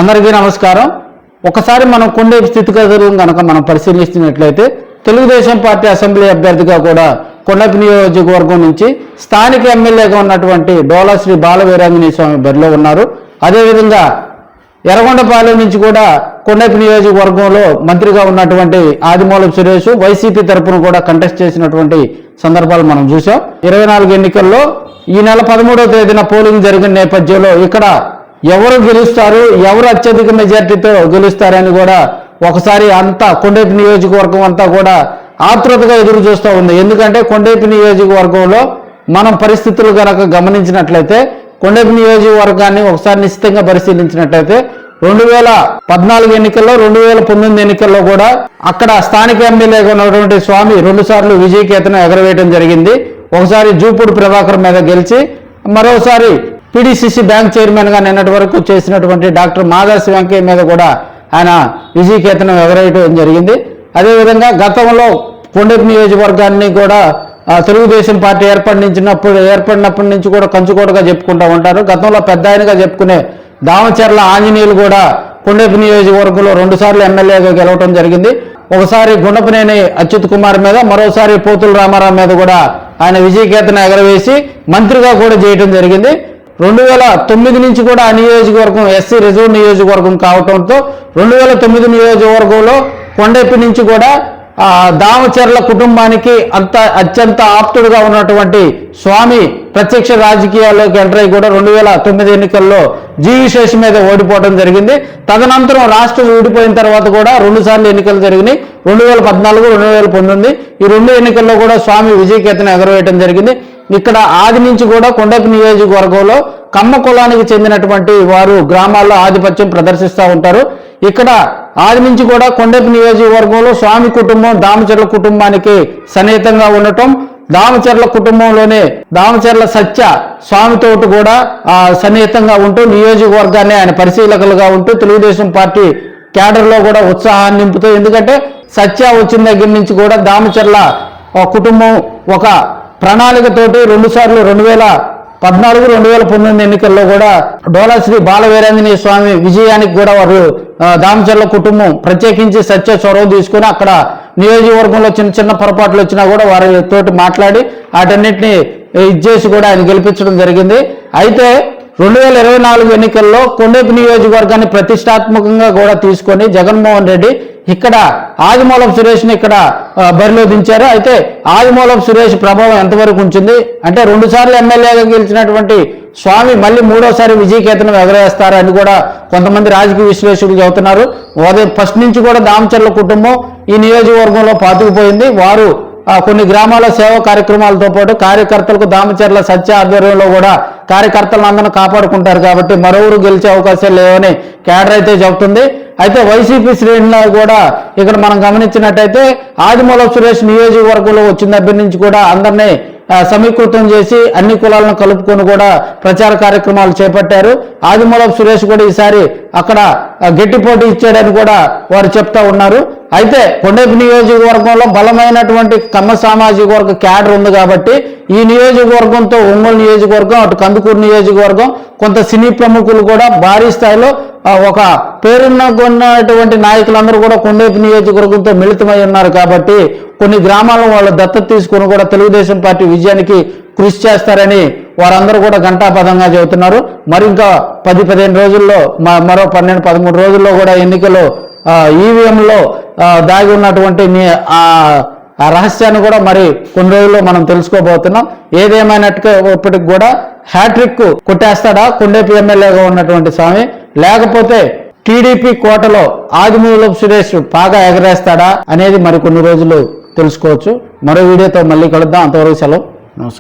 అందరికీ నమస్కారం. ఒకసారి మనం కొండేపి స్థితిగతులను కనుక మనం పరిశీలిస్తున్నట్లయితే తెలుగుదేశం పార్టీ అసెంబ్లీ అభ్యర్థిగా కూడా కొండపి నియోజకవర్గం నుంచి స్థానిక ఎమ్మెల్యేగా ఉన్నటువంటి డోలా శ్రీ బాలవీరాంజనేయ స్వామి బరిలో ఉన్నారు. అదేవిధంగా ఎర్రగొండపాలెం నుంచి కూడా కొండపి నియోజకవర్గంలో మంత్రిగా ఉన్నటువంటి ఆదిమూలపు సురేష్ వైసీపీ తరఫున కూడా కంటెస్ట్ చేసినటువంటి సందర్భాలు మనం చూసాం. 24 ఎన్నికల్లో ఈ నెల 13వ తేదీన పోలింగ్ జరిగిన నేపథ్యంలో ఇక్కడ ఎవరు గెలుస్తారు, ఎవరు అత్యధిక మెజార్టీతో గెలుస్తారని కూడా ఒకసారి అంతా కొండపి నియోజకవర్గం అంతా కూడా ఆతృతగా ఎదురు చూస్తూ ఉంది. ఎందుకంటే కొండపి నియోజకవర్గంలో మనం పరిస్థితులు కనుక గమనించినట్లయితే కొండపి నియోజకవర్గాన్ని ఒకసారి నిశ్చితంగా పరిశీలించినట్లయితే 2014 ఎన్నికల్లో 2019 ఎన్నికల్లో కూడా అక్కడ స్థానిక ఎమ్మెల్యేగా ఉన్నటువంటి స్వామి 2 సార్లు విజయకేతనం ఎగరవేయడం జరిగింది. ఒకసారి జూపూడి ప్రభాకర్ మీద గెలిచి మరోసారి పిడిసిసి బ్యాంక్ చైర్మన్ గా నిన్నటి వరకు చేసినటువంటి డాక్టర్ మాదాసి వెంకయ్య మీద కూడా ఆయన విజయకేతనం ఎగరేయడం జరిగింది. అదేవిధంగా గతంలో కొండపి నియోజకవర్గాన్ని కూడా తెలుగుదేశం పార్టీ ఏర్పడినప్పటి నుంచి కూడా కంచుకోటగా చెప్పుకుంటూ ఉంటారు. గతంలో పెద్ద ఆయనగా చెప్పుకునే దామచర్ల ఆంజనేయులు కూడా కొండపి నియోజకవర్గంలో 2 సార్లు ఎమ్మెల్యేగా గెలవడం జరిగింది. ఒకసారి గుండపనేని అచ్యుత్ కుమార్ మీద, మరోసారి పోతుల రామారావు మీద కూడా ఆయన విజయకేతనం ఎగరవేసి మంత్రిగా కూడా చేయడం జరిగింది. 2009 నుంచి కూడా ఆ నియోజకవర్గం ఎస్సీ రిజర్వ్ నియోజకవర్గం కావడంతో 2009 నియోజకవర్గంలో కొండపి నుంచి కూడా దామచర్ల కుటుంబానికి అత్యంత ఆప్తుడుగా ఉన్నటువంటి స్వామి ప్రత్యక్ష రాజకీయాల్లోకి ఎంటర్ అయి కూడా 2009 ఎన్నికల్లో జీవిశేష్ మీద ఓడిపోవడం జరిగింది. తదనంతరం రాష్ట్రం విడిపోయిన తర్వాత కూడా 2 సార్లు ఎన్నికలు జరిగినాయి. 2014, 2019 ఈ 2 ఎన్నికల్లో కూడా స్వామి విజయకేతనం ఎగరవేయడం జరిగింది. ఇక్కడ ఆది నుంచి కూడా కొండపి నియోజకవర్గంలో కమ్మ కులానికి చెందినటువంటి వారు గ్రామాల్లో ఆధిపత్యం ప్రదర్శిస్తూ ఉంటారు. ఇక్కడ ఆది నుంచి కూడా కొండపి నియోజకవర్గంలో స్వామి కుటుంబం దామచర్ల కుటుంబానికి సన్నిహితంగా ఉండటం, దామచర్ల కుటుంబంలోనే దామచర్ల సత్య స్వామితో కూడా సన్నిహితంగా ఉంటూ నియోజకవర్గాన్ని ఆయన పరిశీలకులుగా ఉంటూ తెలుగుదేశం పార్టీ క్యాడర్లో కూడా ఉత్సాహాన్ని నింపుతూ, ఎందుకంటే సత్య వచ్చిన దగ్గర నుంచి కూడా దామచర్ల కుటుంబం ఒక ప్రణాళికతోటి 2 సార్లు 2014, 2019 ఎన్నికల్లో కూడా డోలా శ్రీ బాలవీరాంజనేయ స్వామి విజయానికి కూడా వారు దామచర్ల కుటుంబం ప్రత్యేకించి సత్య చొరవ తీసుకుని అక్కడ నియోజకవర్గంలో చిన్న చిన్న పొరపాట్లు వచ్చినా కూడా వారితోటి మాట్లాడి వాటన్నిటిని ఇచ్చేసి కూడా ఆయన గెలిపించడం జరిగింది. అయితే 2024 ఎన్నికల్లో కొండపి నియోజకవర్గాన్ని ప్రతిష్టాత్మకంగా కూడా తీసుకొని జగన్మోహన్ రెడ్డి ఇక్కడ ఆదిమూలపు సురేష్ని ఇక్కడ బరిలో దించారు. అయితే ఆదిమూలపు సురేష్ ప్రభావం ఎంతవరకు ఉంచింది అంటే 2 సార్లు ఎమ్మెల్యేగా గెలిచినటువంటి స్వామి మళ్ళీ 3వ సారి విజయకేతనం ఎగరేస్తారు అని కూడా కొంతమంది రాజకీయ విశ్లేషకులు చెబుతున్నారు. ఫస్ట్ నుంచి కూడా దామచర్ల కుటుంబం ఈ నియోజకవర్గంలో పాతుకుపోయింది. వారు కొన్ని గ్రామాల సేవా కార్యక్రమాలతో పాటు కార్యకర్తలకు దామచర్ల సత్య ఆధ్వర్యంలో కూడా కార్యకర్తలందరూ కాపాడుకుంటారు కాబట్టి మరొకరు గెలిచే అవకాశాలు లేవని క్యాడర్ అయితే చెబుతుంది. అయితే వైసీపీ శ్రేణుల్లో కూడా ఇక్కడ మనం గమనించినట్టయితే ఆదిమూలపు సురేష్ నియోజకవర్గంలో వచ్చిన దగ్గర నుంచి కూడా అందరినీ సమీకృతం చేసి అన్ని కులాలను కలుపుకొని కూడా ప్రచార కార్యక్రమాలు చేపట్టారు. ఆదిమూలపు సురేష్ కూడా ఈసారి అక్కడ గట్టి పోటీ ఇచ్చాడని కూడా వారు చెప్తా ఉన్నారు. అయితే కొండపి నియోజకవర్గంలో బలమైనటువంటి కమ్మ సామాజిక వర్గ క్యాడర్ ఉంది కాబట్టి ఈ నియోజకవర్గంతో ఒంగోలు నియోజకవర్గం, అటు కందుకూరు నియోజకవర్గం, కొంత సినీ ప్రముఖులు కూడా భారీ స్థాయిలో ఒక పేరున్నటువంటి నాయకులందరూ కూడా కొండపి నియోజకవర్గంతో మిళితమై ఉన్నారు కాబట్టి కొన్ని గ్రామాలను వాళ్ళు దత్తత తీసుకుని కూడా తెలుగుదేశం పార్టీ విజయానికి కృషి చేస్తారని వారందరూ కూడా ఘంటాపథంగా చెబుతున్నారు. మరి ఇంకా 10-15 రోజుల్లో మరో 12-13 రోజుల్లో కూడా ఎన్నికలు ఈవీఎంలో దాగి ఉన్నటువంటి ఆ రహస్యాన్ని కూడా మరి కొన్ని రోజుల్లో మనం తెలుసుకోబోతున్నాం. ఏదేమైనప్పటికీ కూడా హ్యాట్రిక్ కొట్టేస్తాడా కొండపి ఎమ్మెల్యేగా ఉన్నటువంటి స్వామి, లేకపోతే టీడీపీ కోటలో ఆదిమూలపు సురేష్ బాగా ఎగరేస్తాడా అనేది మరి కొన్ని రోజులు తెలుసుకోవచ్చు. మరో వీడియోతో మళ్ళీ కలుద్దాం. అంతవరకు సెలవు. నమస్కారం.